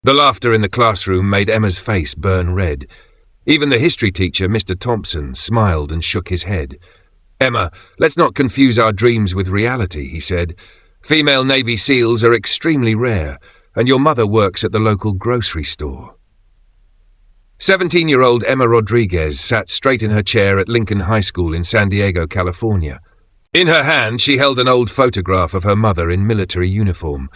The laughter in the classroom made Emma's face burn red. Even the history teacher, Mr. Thompson, smiled and shook his head. "Emma, let's not confuse our dreams with reality," he said. "Female Navy SEALs are extremely rare, and your mother works at the local grocery store." 17-year-old Emma Rodriguez sat straight in her chair at Lincoln High School in San Diego, California. In her hand, she held an old photograph of her mother in military uniform.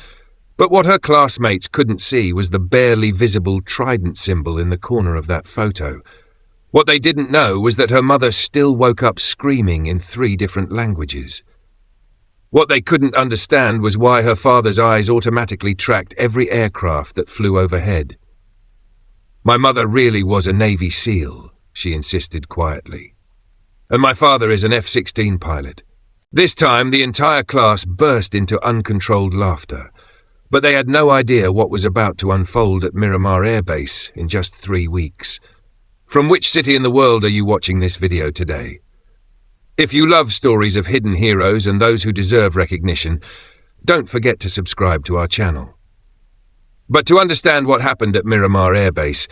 But what her classmates couldn't see was the barely visible trident symbol in the corner of that photo. What they didn't know was that her mother still woke up screaming in 3 different languages. What they couldn't understand was why her father's eyes automatically tracked every aircraft that flew overhead. "My mother really was a Navy SEAL," she insisted quietly. "And my father is an F-16 pilot." This time, the entire class burst into uncontrolled laughter. But they had no idea what was about to unfold at Miramar Air Base in just 3 weeks. From which city in the world are you watching this video today? If you love stories of hidden heroes and those who deserve recognition, don't forget to subscribe to our channel. But to understand what happened at Miramar Air Base,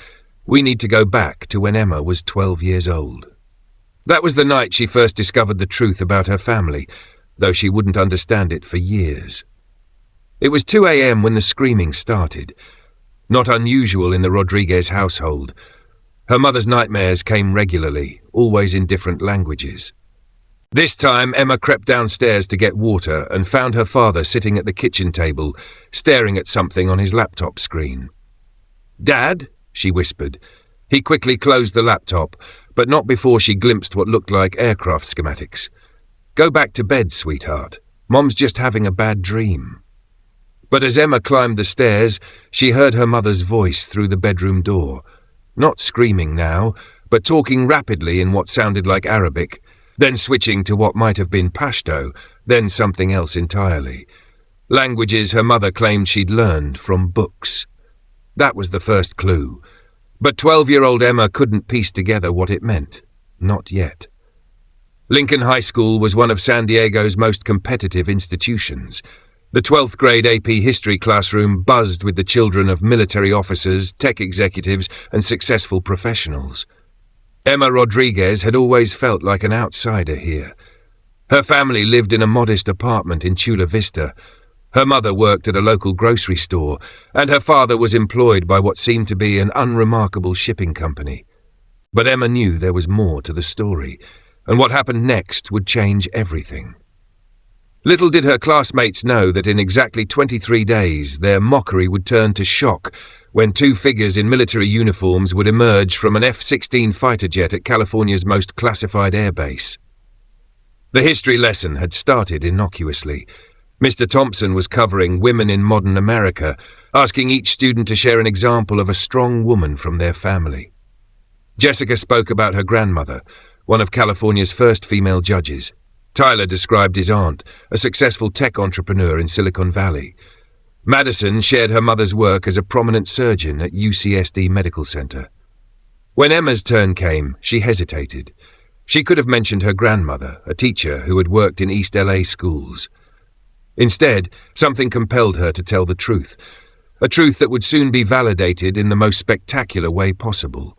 we need to go back to when Emma was 12 years old. That was the night she first discovered the truth about her family, though she wouldn't understand it for years. It was 2 a.m. when the screaming started. Not unusual in the Rodriguez household. Her mother's nightmares came regularly, always in different languages. This time, Emma crept downstairs to get water and found her father sitting at the kitchen table, staring at something on his laptop screen. "Dad?" she whispered. He quickly closed the laptop, but not before she glimpsed what looked like aircraft schematics. "Go back to bed, sweetheart. Mom's just having a bad dream." But as Emma climbed the stairs, she heard her mother's voice through the bedroom door. Not screaming now, but talking rapidly in what sounded like Arabic, then switching to what might have been Pashto, then something else entirely. Languages her mother claimed she'd learned from books. That was the first clue. But 12-year-old Emma couldn't piece together what it meant. Not yet. Lincoln High School was one of San Diego's most competitive institutions. The 12th grade AP history classroom buzzed with the children of military officers, tech executives, and successful professionals. Emma Rodriguez had always felt like an outsider here. Her family lived in a modest apartment in Chula Vista. Her mother worked at a local grocery store, and her father was employed by what seemed to be an unremarkable shipping company. But Emma knew there was more to the story, and what happened next would change everything. Little did her classmates know that in exactly 23 days their mockery would turn to shock when 2 figures in military uniforms would emerge from an F-16 fighter jet at California's most classified airbase. The history lesson had started innocuously. Mr. Thompson was covering women in modern America, asking each student to share an example of a strong woman from their family. Jessica spoke about her grandmother, one of California's first female judges. Tyler described his aunt, a successful tech entrepreneur in Silicon Valley. Madison shared her mother's work as a prominent surgeon at UCSD Medical Center. When Emma's turn came, she hesitated. She could have mentioned her grandmother, a teacher who had worked in East LA schools. Instead, something compelled her to tell the truth, a truth that would soon be validated in the most spectacular way possible.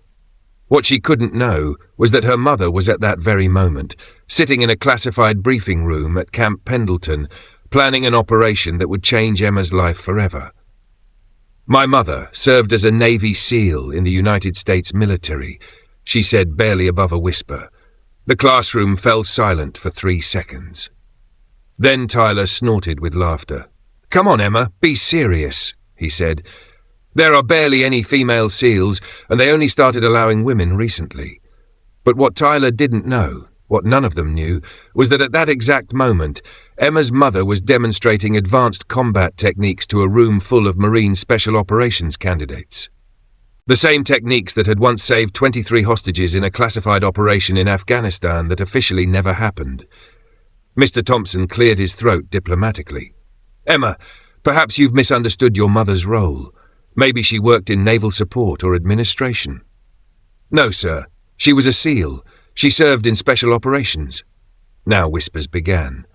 What she couldn't know was that her mother was at that very moment, sitting in a classified briefing room at Camp Pendleton, planning an operation that would change Emma's life forever. "My mother served as a Navy SEAL in the United States military," she said barely above a whisper. The classroom fell silent for 3 seconds. Then Tyler snorted with laughter. "Come on, Emma, be serious," he said. "There are barely any female SEALs, and they only started allowing women recently." But what Tyler didn't know, what none of them knew, was that at that exact moment, Emma's mother was demonstrating advanced combat techniques to a room full of Marine Special Operations candidates. The same techniques that had once saved 23 hostages in a classified operation in Afghanistan that officially never happened. Mr. Thompson cleared his throat diplomatically. "Emma, perhaps you've misunderstood your mother's role. Maybe she worked in naval support or administration." "No, sir. She was a SEAL. She served in special operations." Now whispers began.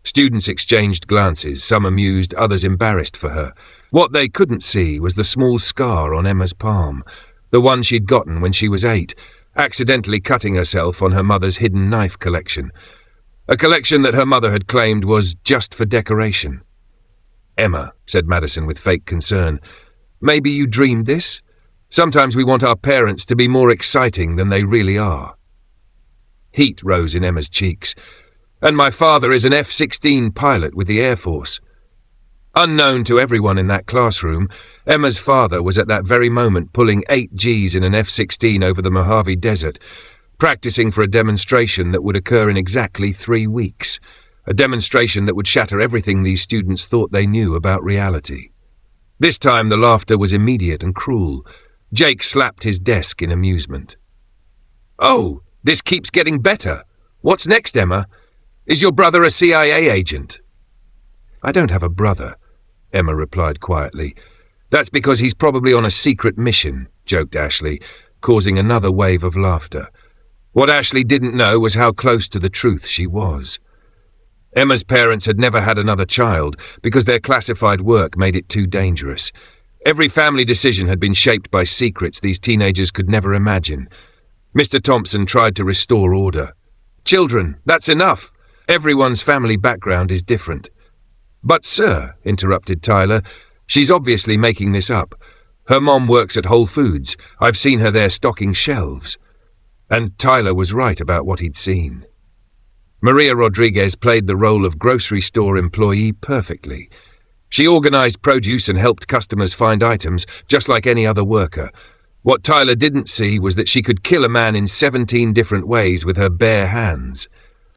Students exchanged glances, some amused, others embarrassed for her. What they couldn't see was the small scar on Emma's palm, the one she'd gotten when she was 8, accidentally cutting herself on her mother's hidden knife collection. A collection that her mother had claimed was just for decoration. "Emma," said Madison with fake concern, "maybe you dreamed this? Sometimes we want our parents to be more exciting than they really are." Heat rose in Emma's cheeks. "And my father is an F-16 pilot with the Air Force." Unknown to everyone in that classroom, Emma's father was at that very moment pulling 8 Gs in an F-16 over the Mojave Desert, practicing for a demonstration that would occur in exactly 3 weeks, a demonstration that would shatter everything these students thought they knew about reality. This time the laughter was immediate and cruel. Jake slapped his desk in amusement. "Oh, this keeps getting better. What's next, Emma? Is your brother a CIA agent?" "I don't have a brother," Emma replied quietly. "That's because he's probably on a secret mission," joked Ashley, causing another wave of laughter. What Ashley didn't know was how close to the truth she was. Emma's parents had never had another child because their classified work made it too dangerous. Every family decision had been shaped by secrets these teenagers could never imagine. Mr. Thompson tried to restore order. "Children, that's enough. Everyone's family background is different." "But, sir," interrupted Tyler, "she's obviously making this up. Her mom works at Whole Foods. I've seen her there stocking shelves." And Tyler was right about what he'd seen. Maria Rodriguez played the role of grocery store employee perfectly. She organized produce and helped customers find items just like any other worker. What Tyler didn't see was that she could kill a man in 17 different ways with her bare hands.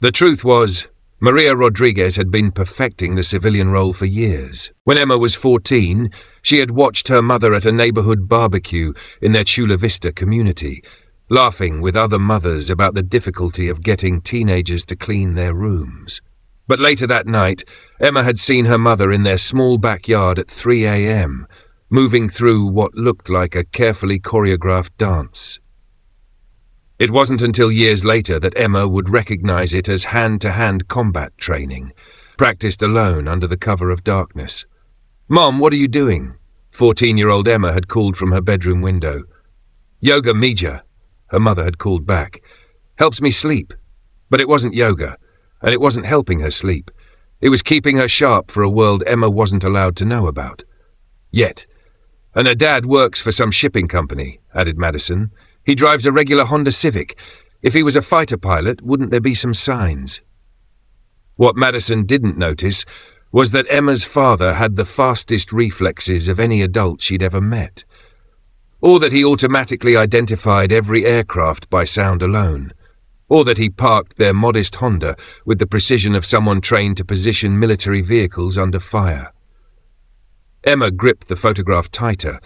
The truth was, Maria Rodriguez had been perfecting the civilian role for years. When Emma was 14, she had watched her mother at a neighborhood barbecue in their Chula Vista community, laughing with other mothers about the difficulty of getting teenagers to clean their rooms. But later that night, Emma had seen her mother in their small backyard at 3 a.m., moving through what looked like a carefully choreographed dance. It wasn't until years later that Emma would recognize it as hand-to-hand combat training, practiced alone under the cover of darkness. "Mom, what are you doing?" 14-year-old Emma had called from her bedroom window. "Yoga Mija," her mother had called back. "Helps me sleep." But it wasn't yoga, and it wasn't helping her sleep. It was keeping her sharp for a world Emma wasn't allowed to know about. Yet. "And her dad works for some shipping company," added Madison. "He drives a regular Honda Civic. If he was a fighter pilot, wouldn't there be some signs?" What Madison didn't notice was that Emma's father had the fastest reflexes of any adult she'd ever met, or that he automatically identified every aircraft by sound alone, or that he parked their modest Honda with the precision of someone trained to position military vehicles under fire. Emma gripped the photograph tighter.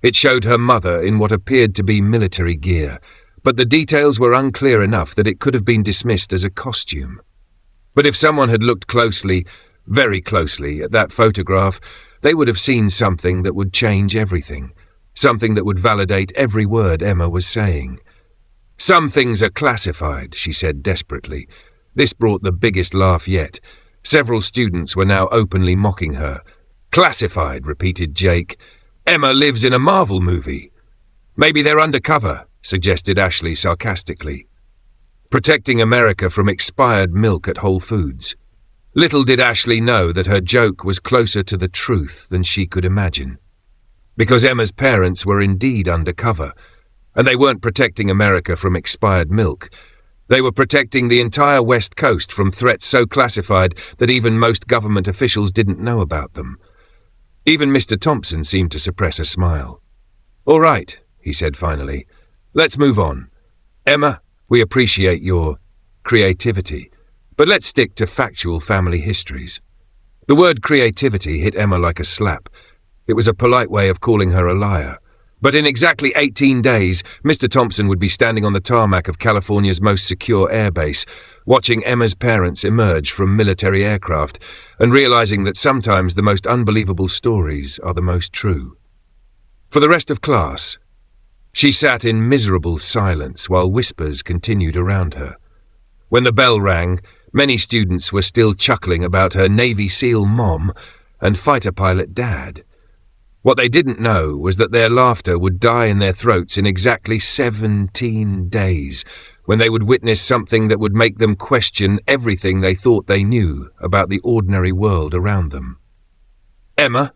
It showed her mother in what appeared to be military gear, but the details were unclear enough that it could have been dismissed as a costume. But if someone had looked closely, very closely, at that photograph, they would have seen something that would change everything, something that would validate every word Emma was saying. "Some things are classified," she said desperately. This brought the biggest laugh yet. Several students were now openly mocking her. "Classified," repeated Jake. "Emma lives in a Marvel movie." "Maybe they're undercover," suggested Ashley sarcastically. Protecting America from expired milk at Whole Foods. Little did Ashley know that her joke was closer to the truth than she could imagine. Because Emma's parents were indeed undercover, and they weren't protecting America from expired milk. They were protecting the entire West Coast from threats so classified that even most government officials didn't know about them. Even Mr. Thompson seemed to suppress a smile. "All right," he said finally. "Let's move on. Emma, we appreciate your creativity, but let's stick to factual family histories." The word creativity hit Emma like a slap. It was a polite way of calling her a liar. But in exactly 18 days, Mr. Thompson would be standing on the tarmac of California's most secure airbase, watching Emma's parents emerge from military aircraft and realizing that sometimes the most unbelievable stories are the most true. For the rest of class, she sat in miserable silence while whispers continued around her. When the bell rang, Many students were still chuckling about her Navy SEAL mom and fighter pilot dad. What they didn't know was that their laughter would die in their throats in exactly 17 days, when they would witness something that would make them question everything they thought they knew about the ordinary world around them. "Emma,"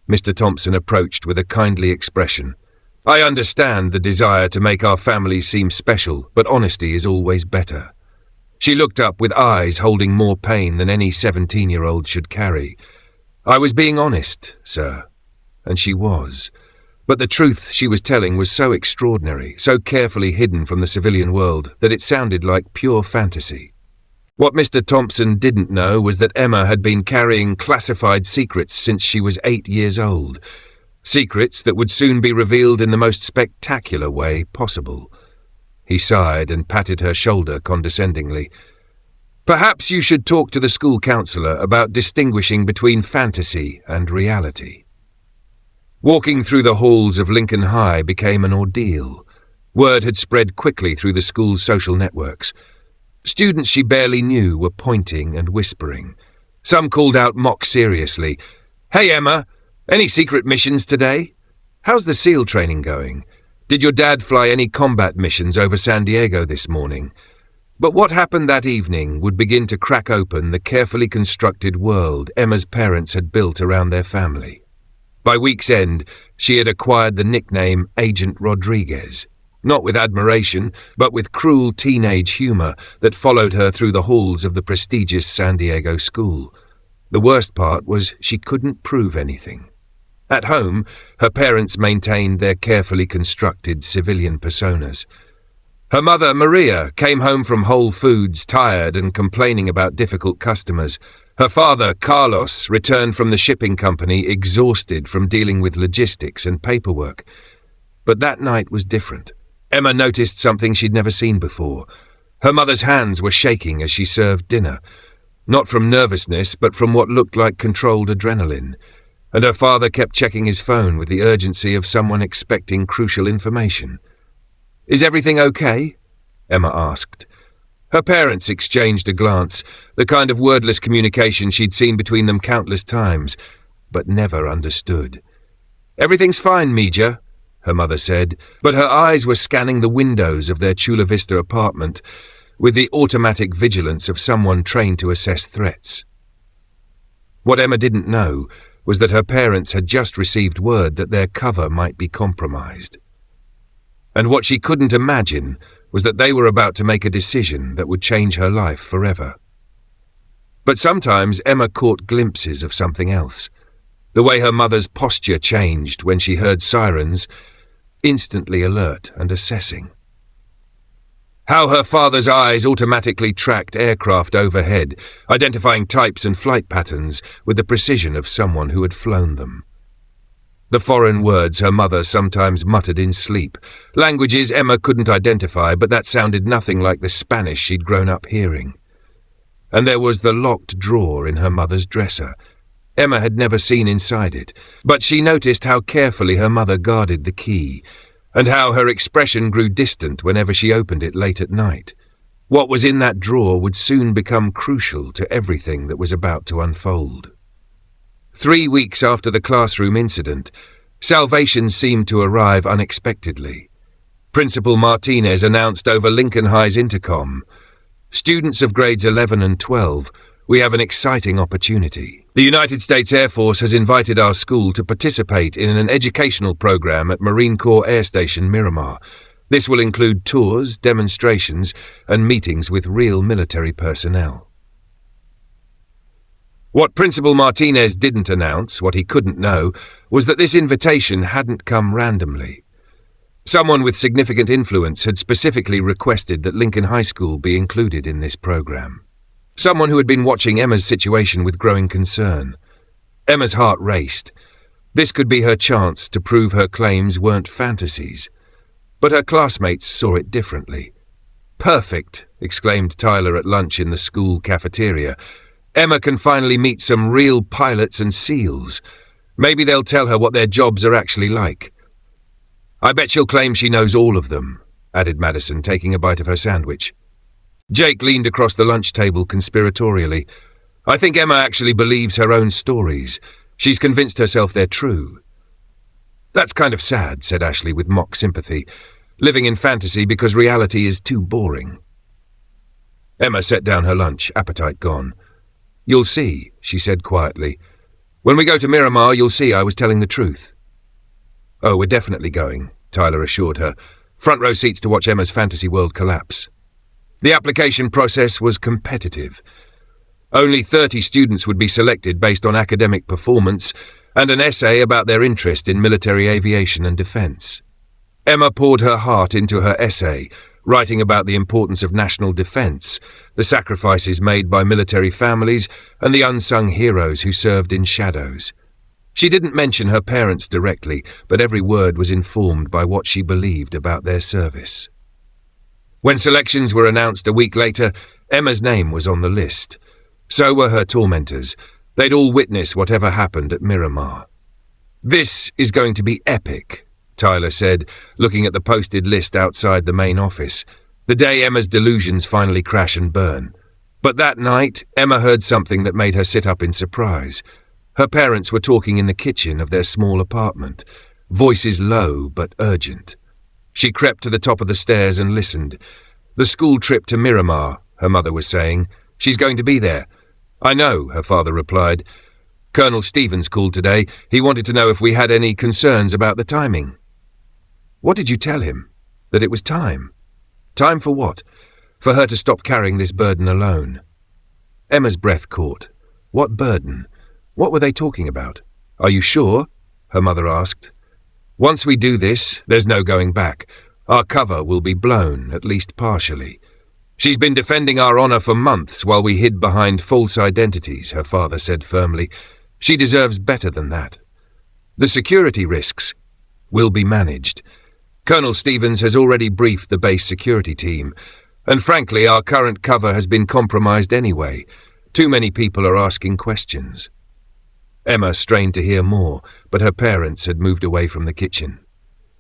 Mr. Thompson approached with a kindly expression, "I understand the desire to make our families seem special, but honesty is always better." She looked up with eyes holding more pain than any 17-year-old should carry. "I was being honest, sir." And she was. But the truth she was telling was so extraordinary, so carefully hidden from the civilian world, that it sounded like pure fantasy. What Mr. Thompson didn't know was that Emma had been carrying classified secrets since she was 8 years old. Secrets that would soon be revealed in the most spectacular way possible. He sighed and patted her shoulder condescendingly. "Perhaps you should talk to the school counselor about distinguishing between fantasy and reality." Walking through the halls of Lincoln High became an ordeal. Word had spread quickly through the school's social networks. Students she barely knew were pointing and whispering. Some called out mock seriously, "Hey Emma, any secret missions today? How's the SEAL training going? Did your dad fly any combat missions over San Diego this morning?" But what happened that evening would begin to crack open the carefully constructed world Emma's parents had built around their family. By week's end, she had acquired the nickname Agent Rodriguez, not with admiration, but with cruel teenage humor that followed her through the halls of the prestigious San Diego school. The worst part was she couldn't prove anything. At home, her parents maintained their carefully constructed civilian personas. Her mother, Maria, came home from Whole Foods tired and complaining about difficult customers. Her father, Carlos, returned from the shipping company exhausted from dealing with logistics and paperwork. But that night was different. Emma noticed something she'd never seen before. Her mother's hands were shaking as she served dinner, not from nervousness, but from what looked like controlled adrenaline. And her father kept checking his phone with the urgency of someone expecting crucial information. "Is everything okay?" Emma asked. Her parents exchanged a glance, the kind of wordless communication she'd seen between them countless times, but never understood. "Everything's fine, Mija," her mother said, but her eyes were scanning the windows of their Chula Vista apartment with the automatic vigilance of someone trained to assess threats. What Emma didn't know was that her parents had just received word that their cover might be compromised. And what she couldn't imagine was that they were about to make a decision that would change her life forever. But sometimes Emma caught glimpses of something else. The way her mother's posture changed when she heard sirens, instantly alert and assessing. How her father's eyes automatically tracked aircraft overhead, identifying types and flight patterns with the precision of someone who had flown them. The foreign words her mother sometimes muttered in sleep, languages Emma couldn't identify, but that sounded nothing like the Spanish she'd grown up hearing. And there was the locked drawer in her mother's dresser. Emma had never seen inside it, but she noticed how carefully her mother guarded the key, and how her expression grew distant whenever she opened it late at night. What was in that drawer would soon become crucial to everything that was about to unfold. 3 weeks after the classroom incident, salvation seemed to arrive unexpectedly. Principal Martinez announced over Lincoln High's intercom, "Students of grades 11 and 12, we have an exciting opportunity. The United States Air Force has invited our school to participate in an educational program at Marine Corps Air Station Miramar. This will include tours, demonstrations, and meetings with real military personnel." What Principal Martinez didn't announce, what he couldn't know, was that this invitation hadn't come randomly. Someone with significant influence had specifically requested that Lincoln High School be included in this program. Someone who had been watching Emma's situation with growing concern. Emma's heart raced. This could be her chance to prove her claims weren't fantasies. But her classmates saw it differently. "Perfect," exclaimed Tyler at lunch in the school cafeteria. "Emma can finally meet some real pilots and SEALs. Maybe they'll tell her what their jobs are actually like." "I bet she'll claim she knows all of them," added Madison, taking a bite of her sandwich. Jake leaned across the lunch table conspiratorially. I think Emma actually believes her own stories. She's convinced herself they're true. That's kind of sad, said Ashley with mock sympathy. Living in fantasy because reality is too boring. Emma set down her lunch, appetite gone. You'll see, she said quietly. When we go to Miramar, you'll see I was telling the truth. Oh, we're definitely going, Tyler assured her. Front row seats to watch Emma's fantasy world collapse. The application process was competitive. Only 30 students would be selected based on academic performance and an essay about their interest in military aviation and defense. Emma poured her heart into her essay, writing about the importance of national defense, the sacrifices made by military families, and the unsung heroes who served in shadows. She didn't mention her parents directly, but every word was informed by what she believed about their service. When selections were announced a week later, Emma's name was on the list. So were her tormentors. They'd all witness whatever happened at Miramar. This is going to be epic, Tyler said, looking at the posted list outside the main office, the day Emma's delusions finally crash and burn. But that night, Emma heard something that made her sit up in surprise. Her parents were talking in the kitchen of their small apartment, voices low but urgent. She crept to the top of the stairs and listened. The school trip to Miramar, her mother was saying. She's going to be there. I know, her father replied. Colonel Stevens called today. He wanted to know if we had any concerns about the timing. What did you tell him? That it was time? Time for what? For her to stop carrying this burden alone. Emma's breath caught. What burden? What were they talking about? Are you sure? Her mother asked. Once we do this, there's no going back. Our cover will be blown, at least partially. She's been defending our honor for months while we hid behind false identities, her father said firmly. She deserves better than that. The security risks will be managed. Colonel Stevens has already briefed the base security team, and frankly, our current cover has been compromised anyway. Too many people are asking questions. Emma strained to hear more, but her parents had moved away from the kitchen.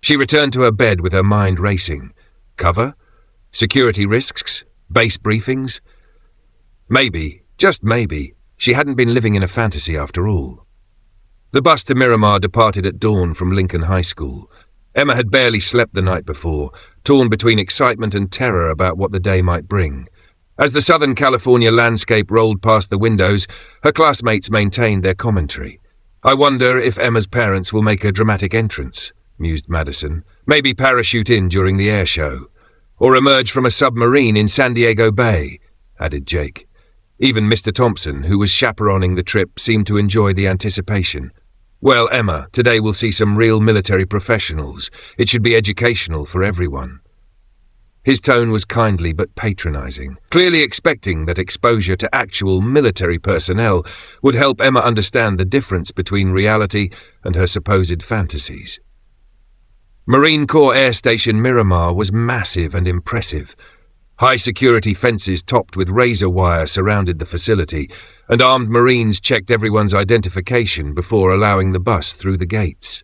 She returned to her bed with her mind racing. Cover? Security risks? Base briefings? Maybe, just maybe, she hadn't been living in a fantasy after all. The bus to Miramar departed at dawn from Lincoln High School. Emma had barely slept the night before, torn between excitement and terror about what the day might bring. As the Southern California landscape rolled past the windows, her classmates maintained their commentary. I wonder if Emma's parents will make a dramatic entrance, mused Madison. Maybe parachute in during the AirShow. Or emerge from a submarine in San Diego Bay, added Jake. Even Mr. Thompson, who was chaperoning the trip, seemed to enjoy the anticipation. Well, Emma, today we'll see some real military professionals. It should be educational for everyone. His tone was kindly but patronizing, clearly expecting that exposure to actual military personnel would help Emma understand the difference between reality and her supposed fantasies. Marine Corps Air Station Miramar was massive and impressive. High-security fences topped with razor wire surrounded the facility, and armed Marines checked everyone's identification before allowing the bus through the gates.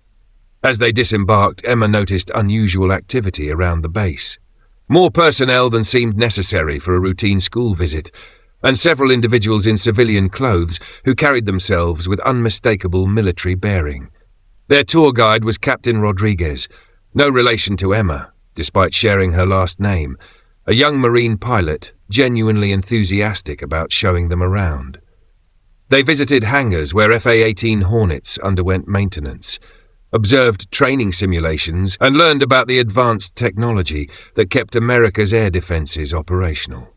As they disembarked, Emma noticed unusual activity around the base. More personnel than seemed necessary for a routine school visit, and several individuals in civilian clothes who carried themselves with unmistakable military bearing. Their tour guide was Captain Rodriguez, no relation to Emma, despite sharing her last name, a young Marine pilot, genuinely enthusiastic about showing them around. They visited hangars where FA-18 Hornets underwent maintenance, observed training simulations, and learned about the advanced technology that kept America's air defenses operational.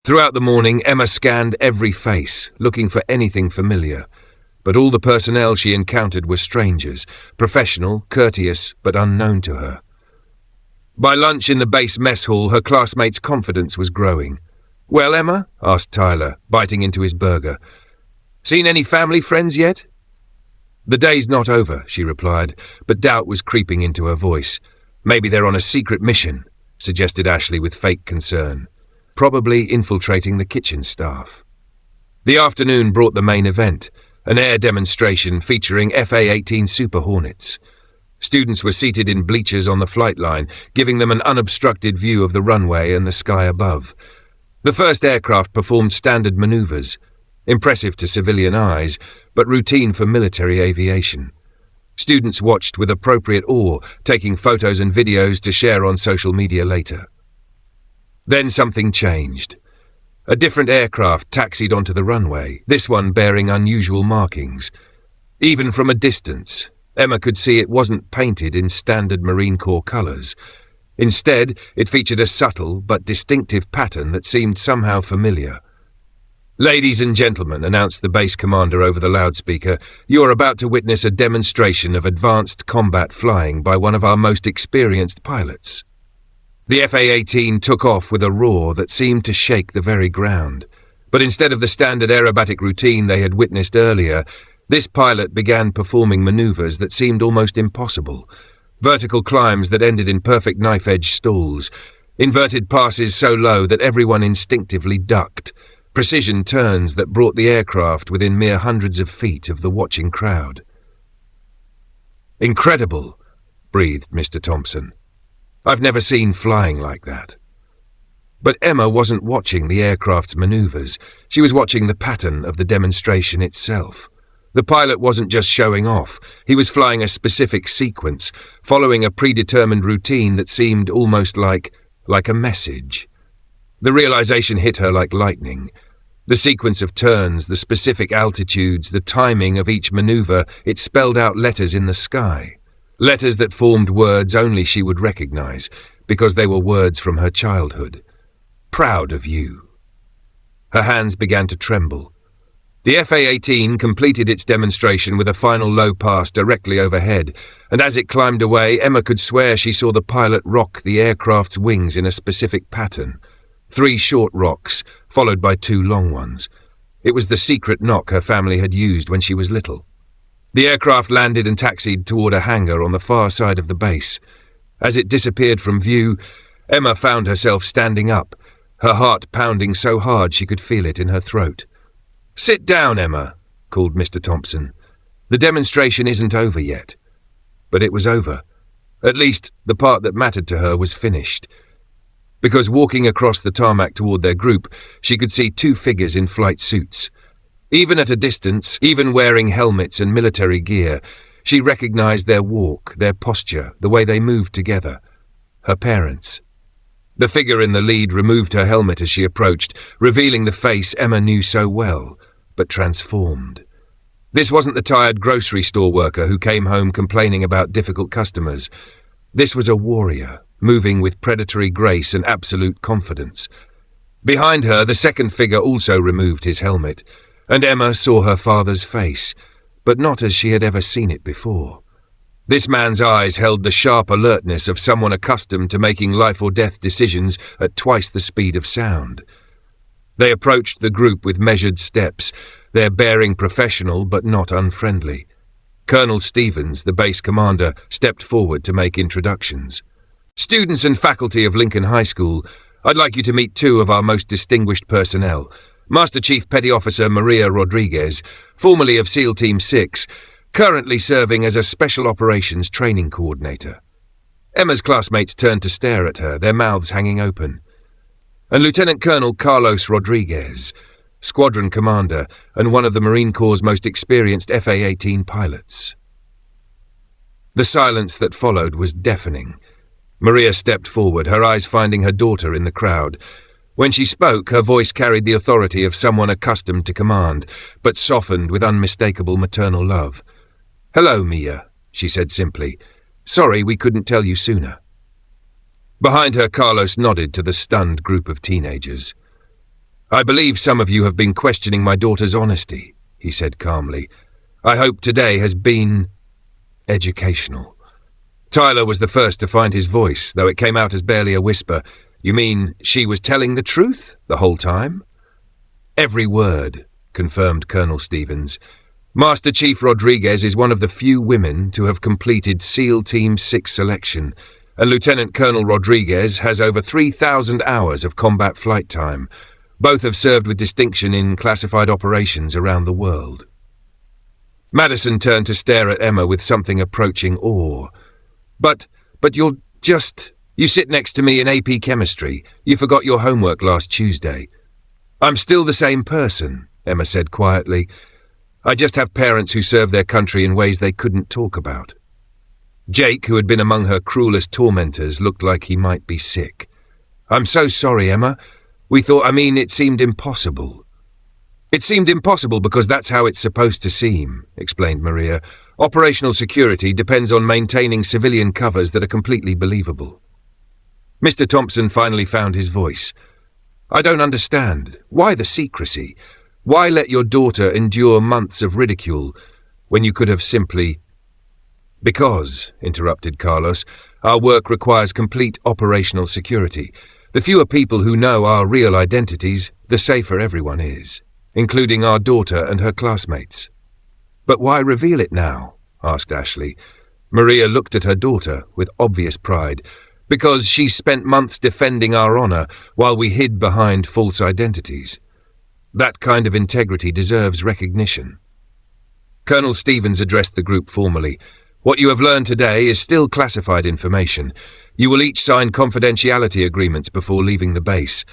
Throughout the morning, Emma scanned every face, looking for anything familiar, but all the personnel she encountered were strangers, professional, courteous, but unknown to her. By lunch in the base mess hall, her classmates' confidence was growing. "Well, Emma?" asked Tyler, biting into his burger. "Seen any family friends yet?" "The day's not over," she replied, but doubt was creeping into her voice. "Maybe they're on a secret mission," suggested Ashley with fake concern. "Probably infiltrating the kitchen staff." The afternoon brought the main event, an air demonstration featuring FA-18 Super Hornets. Students were seated in bleachers on the flight line, giving them an unobstructed view of the runway and the sky above. The first aircraft performed standard maneuvers, impressive to civilian eyes, but routine for military aviation. Students watched with appropriate awe, taking photos and videos to share on social media later. Then something changed. A different aircraft taxied onto the runway, this one bearing unusual markings. Even from a distance, Emma could see it wasn't painted in standard Marine Corps colours. Instead, it featured a subtle but distinctive pattern that seemed somehow familiar. "Ladies and gentlemen," announced the base commander over the loudspeaker, "you're about to witness a demonstration of advanced combat flying by one of our most experienced pilots." The FA-18 took off with a roar that seemed to shake the very ground. But instead of the standard aerobatic routine they had witnessed earlier, this pilot began performing maneuvers that seemed almost impossible. Vertical climbs that ended in perfect knife-edge stalls, inverted passes so low that everyone instinctively ducked, precision turns that brought the aircraft within mere hundreds of feet of the watching crowd. "Incredible," breathed Mr. Thompson. "I've never seen flying like that." But Emma wasn't watching the aircraft's maneuvers. She was watching the pattern of the demonstration itself. The pilot wasn't just showing off. He was flying a specific sequence, following a predetermined routine that seemed almost like a message. The realization hit her like lightning. The sequence of turns, the specific altitudes, the timing of each maneuver, it spelled out letters in the sky. Letters that formed words only she would recognize, because they were words from her childhood. "Proud of you." Her hands began to tremble. The FA-18 completed its demonstration with a final low pass directly overhead, and as it climbed away, Emma could swear she saw the pilot rock the aircraft's wings in a specific pattern. 3 short rocks, followed by 2 long ones. It was the secret knock her family had used when she was little. The aircraft landed and taxied toward a hangar on the far side of the base. As it disappeared from view, Emma found herself standing up, her heart pounding so hard she could feel it in her throat. "Sit down, Emma," called Mr. Thompson. "The demonstration isn't over yet." But it was over. At least, the part that mattered to her was finished. Because walking across the tarmac toward their group, she could see 2 figures in flight suits. Even at a distance, even wearing helmets and military gear, she recognized their walk, their posture, the way they moved together. Her parents. The figure in the lead removed her helmet as she approached, revealing the face Emma knew so well, but transformed. This wasn't the tired grocery store worker who came home complaining about difficult customers. This was a warrior, moving with predatory grace and absolute confidence. Behind her, the second figure also removed his helmet, and Emma saw her father's face, but not as she had ever seen it before. This man's eyes held the sharp alertness of someone accustomed to making life-or-death decisions at twice the speed of sound. They approached the group with measured steps, their bearing professional but not unfriendly. Colonel Stevens, the base commander, stepped forward to make introductions. "Students and faculty of Lincoln High School, I'd like you to meet 2 of our most distinguished personnel. Master Chief Petty Officer Maria Rodriguez, formerly of SEAL Team 6, currently serving as a Special Operations Training Coordinator." Emma's classmates turned to stare at her, their mouths hanging open. "And Lieutenant Colonel Carlos Rodriguez, Squadron Commander and one of the Marine Corps' most experienced FA-18 pilots." The silence that followed was deafening. Maria stepped forward, her eyes finding her daughter in the crowd. When she spoke, her voice carried the authority of someone accustomed to command, but softened with unmistakable maternal love. "Hello, Mia," she said simply. "Sorry we couldn't tell you sooner." Behind her, Carlos nodded to the stunned group of teenagers. "I believe some of you have been questioning my daughter's honesty," he said calmly. "I hope today has been educational." Tyler was the first to find his voice, though it came out as barely a whisper. "You mean she was telling the truth the whole time?" "Every word," confirmed Colonel Stevens. "Master Chief Rodriguez is one of the few women to have completed SEAL Team 6 selection, and Lieutenant Colonel Rodriguez has over 3,000 hours of combat flight time. Both have served with distinction in classified operations around the world." Madison turned to stare at Emma with something approaching awe. But you sit next to me in AP Chemistry. You forgot your homework last Tuesday. "I'm still the same person," Emma said quietly. "I just have parents who serve their country in ways they couldn't talk about." Jake, who had been among her cruelest tormentors, looked like he might be sick. "I'm so sorry, Emma. It seemed impossible." "It seemed impossible because that's how it's supposed to seem," explained Maria. "Operational security depends on maintaining civilian covers that are completely believable." Mr. Thompson finally found his voice. "I don't understand. Why the secrecy? Why let your daughter endure months of ridicule when you could have simply—" "Because," interrupted Carlos, "our work requires complete operational security. The fewer people who know our real identities, the safer everyone is, including our daughter and her classmates." "But why reveal it now?" asked Ashley. Maria looked at her daughter with obvious pride. "Because she spent months defending our honor while we hid behind false identities. That kind of integrity deserves recognition." Colonel Stevens addressed the group formally. "What you have learned today is still classified information. You will each sign confidentiality agreements before leaving the base.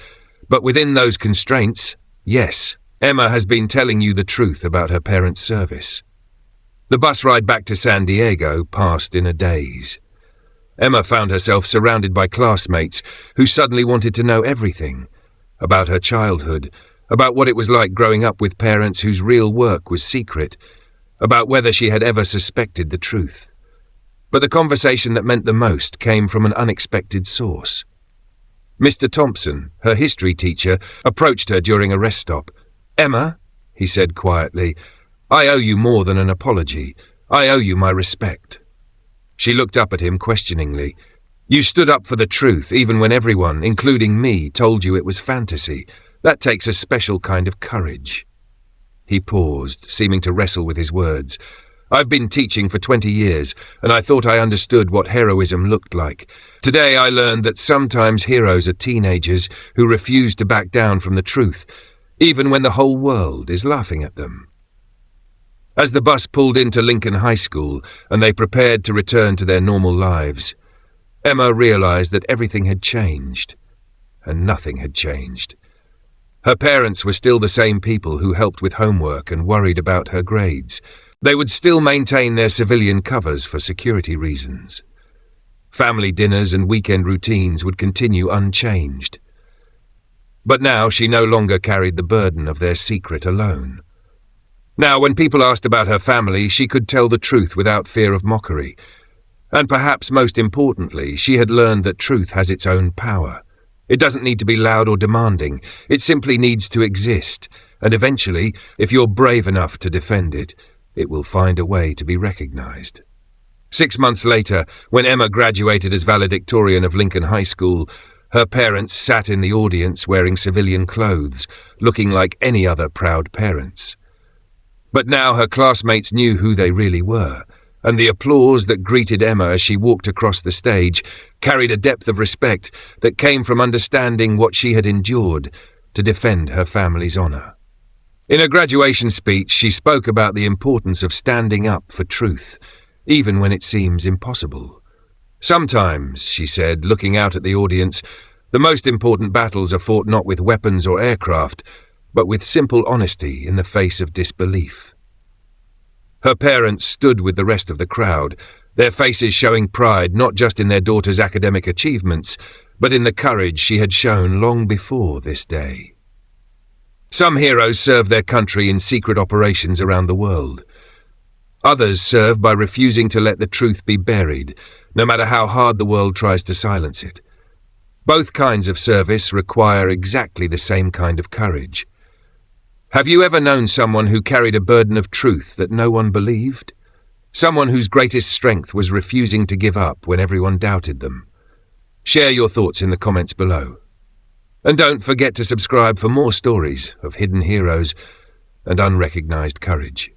But within those constraints, yes, Emma has been telling you the truth about her parents' service." The bus ride back to San Diego passed in a daze. Emma found herself surrounded by classmates who suddenly wanted to know everything about her childhood, about what it was like growing up with parents whose real work was secret, about whether she had ever suspected the truth. But the conversation that meant the most came from an unexpected source. Mr. Thompson, her history teacher, approached her during a rest stop. "Emma," he said quietly, "I owe you more than an apology. I owe you my respect." She looked up at him questioningly. "You stood up for the truth even when everyone, including me, told you it was fantasy. That takes a special kind of courage." He paused, seeming to wrestle with his words. "I've been teaching for 20 years, and I thought I understood what heroism looked like. Today I learned that sometimes heroes are teenagers who refuse to back down from the truth, even when the whole world is laughing at them." As the bus pulled into Lincoln High School and they prepared to return to their normal lives, Emma realized that everything had changed, and nothing had changed. Her parents were still the same people who helped with homework and worried about her grades. They would still maintain their civilian covers for security reasons. Family dinners and weekend routines would continue unchanged. But now she no longer carried the burden of their secret alone. Now, when people asked about her family, she could tell the truth without fear of mockery. And perhaps most importantly, she had learned that truth has its own power. It doesn't need to be loud or demanding. It simply needs to exist. And eventually, if you're brave enough to defend it, it will find a way to be recognized. 6 months later, when Emma graduated as valedictorian of Lincoln High School, her parents sat in the audience wearing civilian clothes, looking like any other proud parents. But now her classmates knew who they really were, and the applause that greeted Emma as she walked across the stage carried a depth of respect that came from understanding what she had endured to defend her family's honor. In her graduation speech, she spoke about the importance of standing up for truth, even when it seems impossible. "Sometimes," she said, looking out at the audience, "the most important battles are fought not with weapons or aircraft, but with simple honesty in the face of disbelief." Her parents stood with the rest of the crowd, their faces showing pride not just in their daughter's academic achievements, but in the courage she had shown long before this day. Some heroes serve their country in secret operations around the world. Others serve by refusing to let the truth be buried, no matter how hard the world tries to silence it. Both kinds of service require exactly the same kind of courage. Have you ever known someone who carried a burden of truth that no one believed? Someone whose greatest strength was refusing to give up when everyone doubted them? Share your thoughts in the comments below. And don't forget to subscribe for more stories of hidden heroes and unrecognized courage.